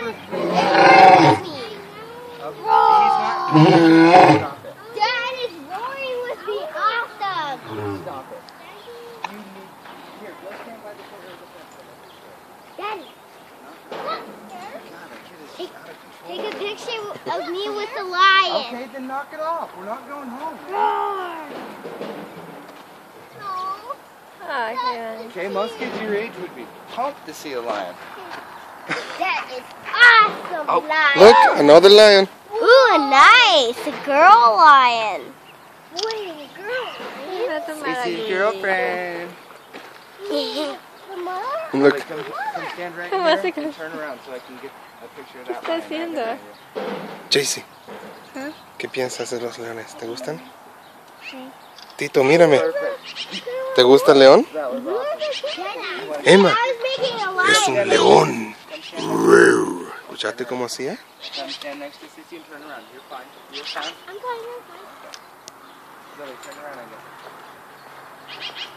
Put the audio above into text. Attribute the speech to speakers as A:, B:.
A: with me. Stop it.
B: Dad is roaring with me. Awesome.
A: Stop it. Here, go stand by the corner of the fence.
B: Daddy.
A: God, that kid is out of control.
B: Take a picture of me with the lion.
A: Okay, then knock it off. We're not going home.
B: Roar.
A: Okay, most kids your age would be pumped to see a lion.
B: That is awesome,
A: Oh,
B: lion.
C: Look, another lion.
B: Ooh, nice. A girl lion. Wait, a girl lion?
A: This is your girlfriend.
B: Mama?
C: Look.
A: Wait, come stand right here and turn around so I can get a picture of that lion.
C: Jaycee, ¿qué piensas de los leones? ¿Te gustan? Sí. Tito, mírame. ¿Te gusta el león?
A: That was awesome.
C: Emma,
B: I was making a lion.
C: es un león. ¿Escuchaste cómo hacía?
A: Come stand next to Sissy and turn around. You're fine. You're fine.
B: I'm fine.
A: Lily, turn around, I guess.